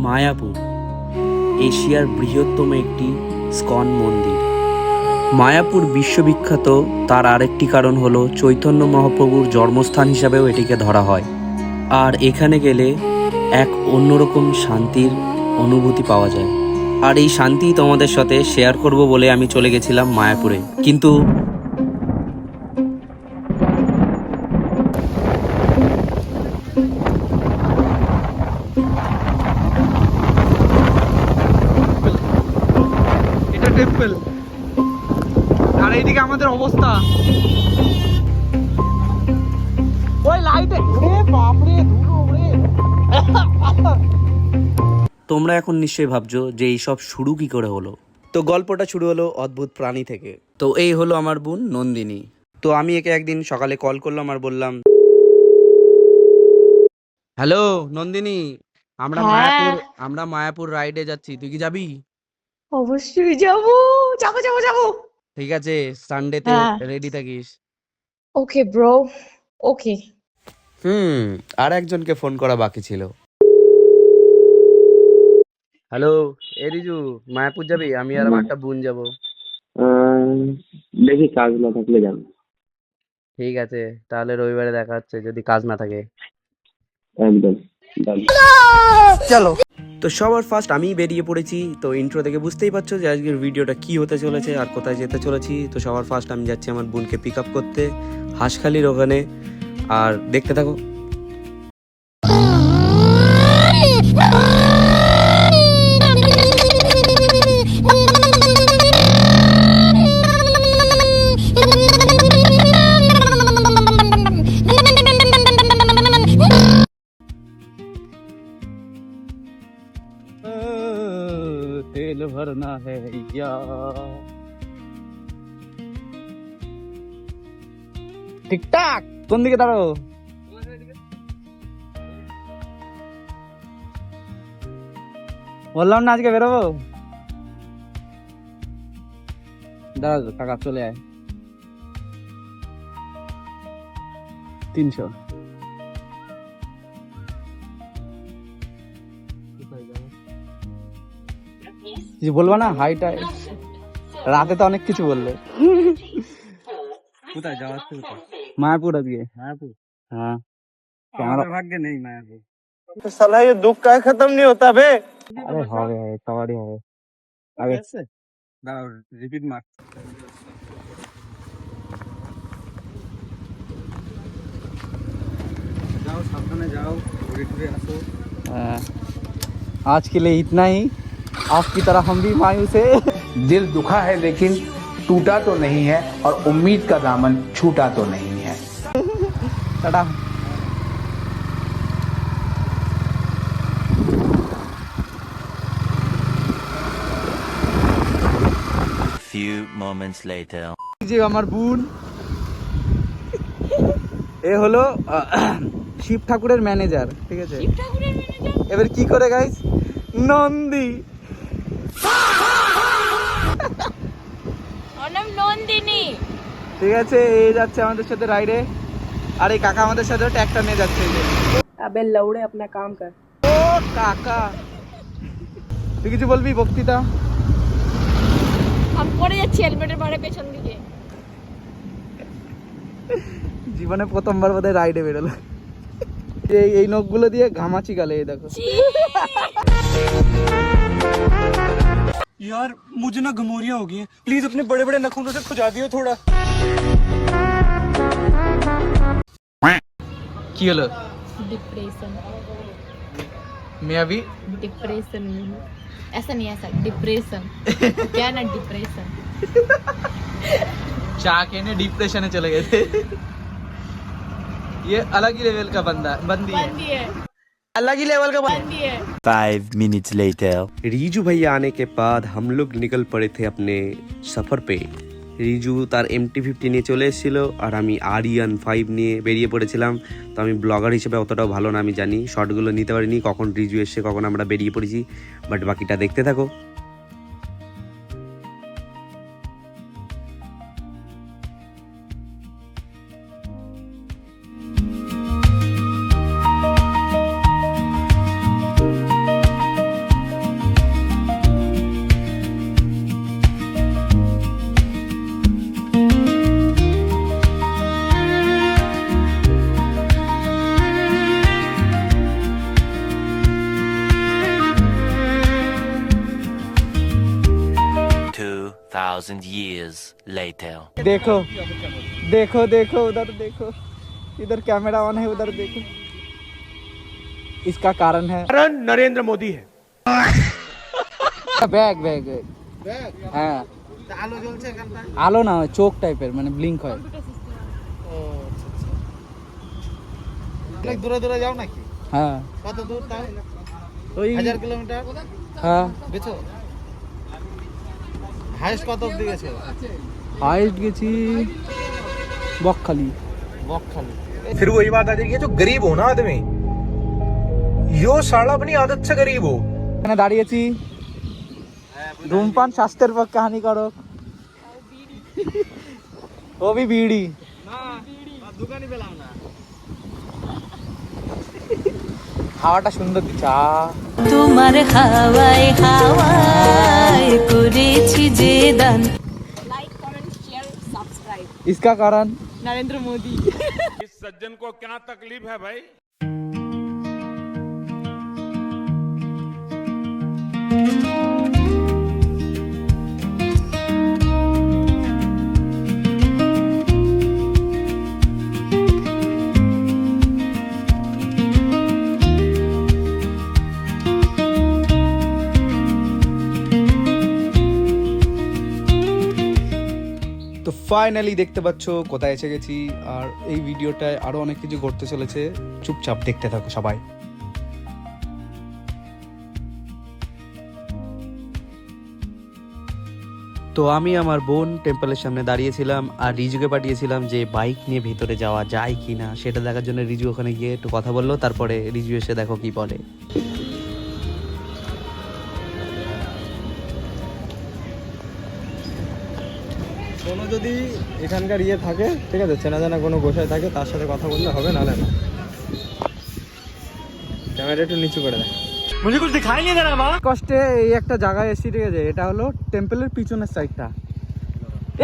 মায়াপুর এশিয়ার বৃহত্তম একটি স্কন মন্দির। মায়াপুর বিশ্ববিখ্যাত তার আরেকটি কারণ হলো চৈতন্য মহাপ্রভুর জন্মস্থান হিসাবেও এটিকে ধরা হয়। আর এখানে গেলে এক অন্যরকম শান্তির অনুভূতি পাওয়া যায়। আর এই শান্তি তোমাদের সাথে শেয়ার করব বলে আমি চলে গেছিলাম মায়াপুরে। কিন্তু এটা টেম্পল, আর এইদিকে আমাদের অবস্থা ওই লাইটে। বাপরে তোমরা এখন নিশ্চয়ই ভাবছো যে এইসব শুরু কি করে হলো। তো গল্পটা শুরু হলো অদ্ভুত প্রাণী থেকে। তো এই হলো আমার বোন নন্দিনী। তো আমি একে একদিন সকালে কল করলাম আর বললাম, হ্যালো নন্দিনী, হ্যাঁ, আমরা মায়াপুর রাইডে যাচ্ছি, তুই কি যাবি? অবশ্যই যাবো। যাবো যাবো যাবো। ঠিক আছে, সানডেতে হ্যাঁ, রেডি থাকিস। ওকে ব্রো, ওকে। আর একজনকে ফোন করা বাকি ছিল। হ্যালো, এ রিজু, মায়াপুর যাবি? আমি আর আমার একটা বোন যাবো। আহ, দেখি কাজ না থাকলে যাবো। ঠিক আছে, তাহলে রবিবারে দেখা হচ্ছে যদি কাজ না থাকে। একদম done। চলো। তো সবার ফার্স্ট আমি বেরিয়ে পড়েছি। তো ইন্ট্রো থেকে বুঝতেই পারছো যে আজকের ভিডিওটা কি হতে চলেছে আর কোথায় যেতে চলেছি। তো সবার ফার্স্ট আমি যাচ্ছি আমার বোনকে পিক আপ করতে হাঁসখালির ওখানে। আর দেখতে থাকো। তেল ভরনা হ্যায় ইয়া। ঠিকঠাক, কোন দিকে দাঁড়ো? বললাম না আজকে বেরোবো। দাঁড়া কাকা, চলে আয়। 300। কিছু বলবো না? হাইটা রাতে তো অনেক কিছু বললে। কোথায় যাওয়ার? মায়াপুর আজকে। মায়াপুর? হ্যাঁ। আমার ভাগ্যে নেই মায়াপুর। साला ये दुख का खत्म नहीं होता बे। আরে হবে হবে, সবারই হবে। আগে দাঁড়াও, রিপিট মার। जाओ सावधाने जाओ, घूरे घूरे आसो। आज के लिए इतना ही। आपकी तरह हम भी मायूस है। दिल दुखा है लेकिन टूटा तो नहीं है और उम्मीद का दामन छूटा तो नहीं है। टाटा। Few moments later. যে আমার বোন, এ হলো শিব ঠাকুরের ম্যানেজার, ঠিক আছে? এবার কি করে গাইস, নন্দী। ওর নাম নন্দিনী। ঠিক আছে, এই যাচ্ছে আমাদের সাথে রাইডে। আর এই কাকা আমাদের সাথে ট্র্যাক্টর নিয়ে যাচ্ছে। এই যে अबे लौड़े अपना काम कर। ও কাকা, তুই কিছু বলবি বক্তৃতা? আমি পড়ে যাচ্ছি হেলমেটের পরে পেছন দিকে। জীবনে প্রথমবার বোধহয় রাইডে বেরোলো। এই নখগুলো দিয়ে ঘামাচি গালে, এই দেখো। यार मुझे ना गमोरिया हो गई है, प्लीज अपने बड़े बड़े नखूनों से खुजा दियो थोड़ा। কি হলো? डिप्रेशन। मैं अभी डिप्रेशन ऐसा नहीं, ऐसा डिप्रेशन। क्या ना डिप्रेशन। চা কেনে ডিপ্রেশনে চলে গেছে। ये अलग ही लेवल का बंदी है। अलग ही लेवल का बंदी है। 5 minutes later. রিজু ভাইয়া आने के बाद हम लोग निकल पड़े थे अपने सफर पे। রিজু তার MT-50 নিয়ে চলে এসেছিল আর আমি আরিয়ান 5 নিয়ে বেরিয়ে পড়েছিলাম। তো আমি ব্লগার হিসেবে অতটাও ভালো না, আমি জানি শর্টগুলো নিতে পারিনি, কখন রিজু এসে কখন আমরা বেরিয়ে পড়েছি। বাট বাকিটা দেখতে থাকো। 2,000 years later. देखो देखो देखो उधर देखो, इधर कैमरा ऑन है, उधर देखो। इसका कारण है नरेंद्र मोदी है। ব্যাগ ব্যাগ ব্যাগ হ্যাঁ, আলো জ্বলছে এখানটা, আলো না হয় চোখ টাইপের, মানে ব্লিঙ্ক হয়। অনেক দূরে দূরে যাও নাকি? হ্যাঁ। কত দূর তাও? ওই 1000 কিলোমিটার। হ্যাঁ। বেচো হাইস্ট কত অবধি গেছে? হাইস্ট গেছি বকখালি। বকখালি फिर वही बात आ जाएगी, जो गरीब हो ना आदमी, यो साला अपनी आदत से गरीब हो। এখানে দাঁড়িয়েছি, ধূমপান স্বাস্থ্যের পক্ষে হানিকারক। ওবি বিড়ি না, দোকানে পেলাম না। হাওয়াটা সুন্দর দিচ্ছে। তোমার হাওয়ায় হাওয়ায় করেছি যে দান। Like comment share subscribe. इसका कारण नरेंद्र मोदी। इस सज्जन को क्या तकलीफ है भाई? তো ফাইনালি দেখতে পাচ্ছ কোথায় এসে গেছি, আর এই ভিডিওটায় আরো অনেক কিছু ঘটতে চলেছে। চুপচাপ দেখতে থাকো সবাই। তো আমি আমার বোন টেম্পলের সামনে দাঁড়িয়েছিলাম আর রিজুকে পাঠিয়েছিলাম যে বাইক নিয়ে ভেতরে যাওয়া যায় কি না সেটা দেখার জন্য। রিজু ওখানে গিয়ে একটু কথা বললো, তারপরে রিজু এসে দেখো কি বলে। কোনো যদি এখানকার ইয়ে থাকে, ঠিক আছে, চেনা জানা কোনো গোসাই থাকে, তার সাথে কথা বললে হবে, নাহলে না। ক্যামেরা একটু নিচু করে দেয়। मुझे कुछ दिखाई नहीं दे रहा माँ। কষ্টে এই একটা জায়গায় এসেছি, ঠিক আছে, এটা হলো টেম্পলের পিছনের সাইডটা।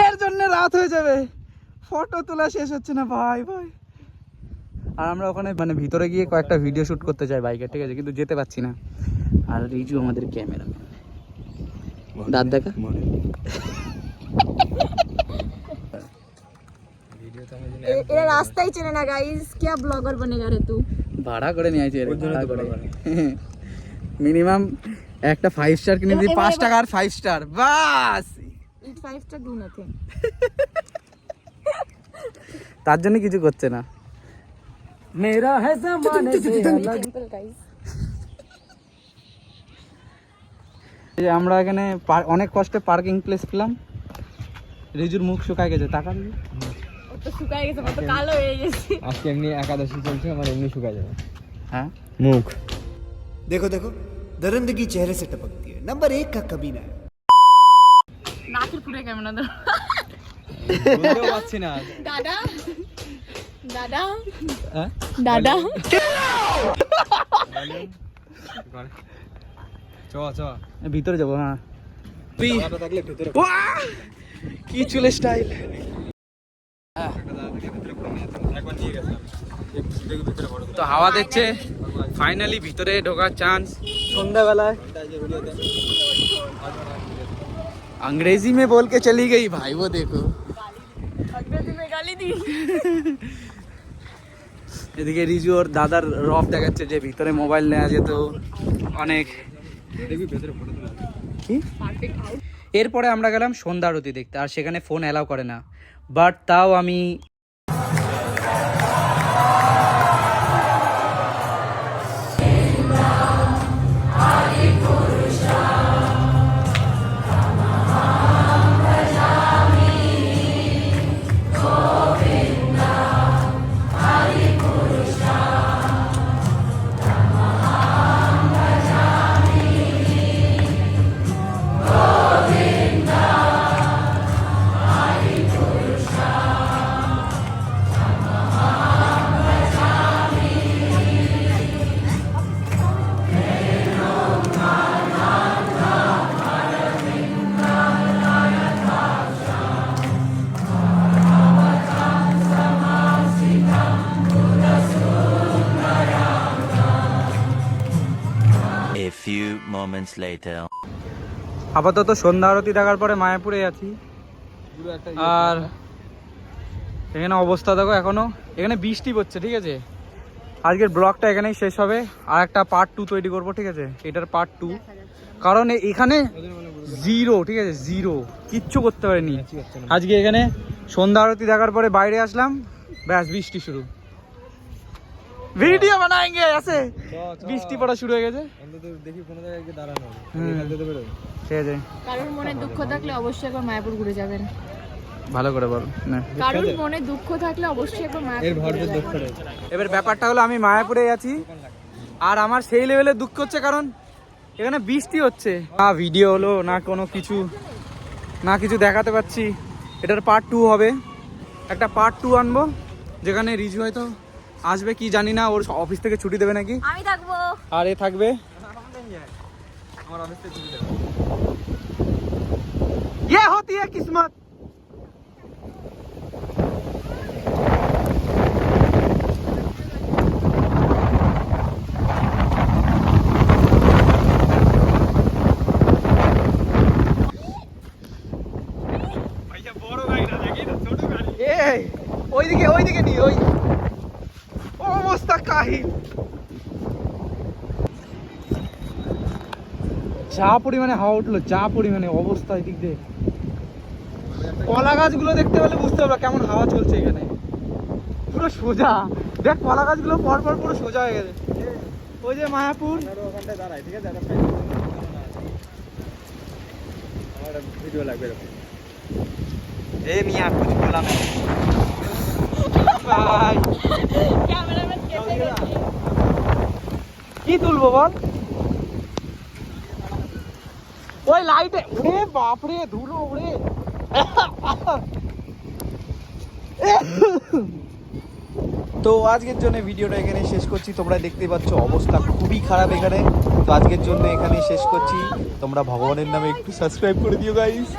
এর জন্য রাত হয়ে যাবে, ফটো তোলা শেষ হচ্ছে না ভাই ভাই। আর আমরা ওখানে মানে ভিতরে গিয়ে কয়েকটা ভিডিও শুট করতে চাই বাইকে, ঠিক আছে, কিন্তু যেতে পারছি না। আর রিজু আমাদের ক্যামেরাম্যান, দাঁত দেখা। ये रास्ता ही चले ना गाइस, क्या ब्लॉगर बनेगा रे तू? ভাড়া করে নিয়ে আইছি, ভাড়া করে মিনিমাম একটা 5 স্টার কিনে দিই, 5 টাকার 5 star bus. It 5 star do nothing. তার জন্য কিছু করছে না। মেরা है जमाने से टेंपल गाइस। এই যে আমরা এখানে অনেক কষ্টে পার্কিং প্লেস পেলাম। রিজুর মুখ শুকায় গেছে, টাকা দিবি। ও তো শুকায় গেছে, কত কালো হয়ে গেছে। আজকে এমনি একাদশী চলছে, আমার এমনি শুকায় যাবে। হ্যাঁ মুখ देखो देखो, दरिंदगी चेहरे से टपकती है। नंबर 1 का कमीना है। নাকের পুরো ক্যামেরা দাও। বলতেও পারছি না। দাদা দাদা হ্যাঁ দাদা। চ চ ভিতরে যাবো। হ্যাঁ কি চুলের স্টাইল। তো হাওয়া দেখছে, ফাইনালি ভিতরে ঢোকার চান্স। সন্ধ্যাবেলায় अंग्रेजी में बोल के चली गई भाई, वो देखो अंग्रेजी में गाली दी। এদিকে রিজু ওর দাদার রফ দেখাচ্ছে যে ভিতরে মোবাইল নেওয়া যেত অনেক। কি এরপরে আমরা গেলাম সন্ধ্যা আরতি দেখতে, আর সেখানে ফোন অ্যালাউ করে না, বাট তাও আমি A few moments later. আপাতত সন্ধ্যা আরতি দেখার পরে মায়াপুরে আছি। আর এখানে অবস্থা দেখো, এখনো এখানে বৃষ্টি পড়ছে, ঠিক আছে। আজকের ব্লগটা এখানেই শেষ হবে, আর একটা পার্ট 2 তৈরি করবো, ঠিক আছে। এটার পার্ট 2, কারণ এখানে জিরো, ঠিক আছে, জিরো, কিচ্ছু করতে পারিনি আজকে। এখানে সন্ধ্যা আরতি দেখার পরে বাইরে আসলাম, ব্যাস বৃষ্টি শুরু। ভিডিও বানাएंगे ऐसे, বৃষ্টি পড়া শুরু হয়ে গেছে। দেখি কোন জায়গায় গিয়ে দাঁড়ানো হবে, ঠিক আছে। কারোর মনে দুঃখ থাকলে অবশ্যই একবার মায়াপুর ঘুরে যাবেন। ভালো করে বল না। কারোর মনে দুঃখ থাকলে অবশ্যই একবার মায়াপুর ঘুরে যাবেন। এবার ব্যাপারটা হলো আমি মায়াপুরে আছি, আর আমার সেই লেভেলে দুঃখ হচ্ছে কারণ এখানে বৃষ্টি হচ্ছে। না ভিডিও হলো না কোনো কিছু, না কিছু দেখাতে পাচ্ছি। এটার পার্ট 2 হবে, একটা পার্ট 2 আনবো, যেখানে রিজু হয়তো আসবে কি জানি না, ওর অফিস থেকে ছুটি দেবে নাকি। আমি থাকবো। আর এ থাকবে, আমার অফিস থেকে ছুটি দেবে। ये होती है किस्मत। ওইদিকে নি, ওই অবস্থা কাহিল। যা পরিমাণে হাওয়া উঠলো, যা পরিমাণে অবস্থা, এদিক দিয়ে কলা গাছগুলো দেখতে পেলে বুঝতে পারবে কেমন হাওয়া চলছে এখানে। পুরো সোজা দেখ, কলা গাছগুলো পরপর পুরো সোজা হয়ে গেছে। ওই যে মায়াপুর, ওখানটায় দাঁড়ায়, ঠিক আছে, ভিডিও লাগবে এরকম। এ মিয়া কুছ বলা না ভাই, ক্যামেরাম্যান কেটে গেছে। কি তুলবো বল? ওই লাইটে, ওরে বাপরে ধুলো, ওরে। তো আজকের জন্য ভিডিওটা এখানে শেষ করছি। তোমরা দেখতেই পাচ্ছ অবস্থা খুবই খারাপ এখানে। তো আজকের জন্য এখানে শেষ করছি। তোমরা ভগবানের নামে একটু সাবস্ক্রাইব করে দিও গাইস।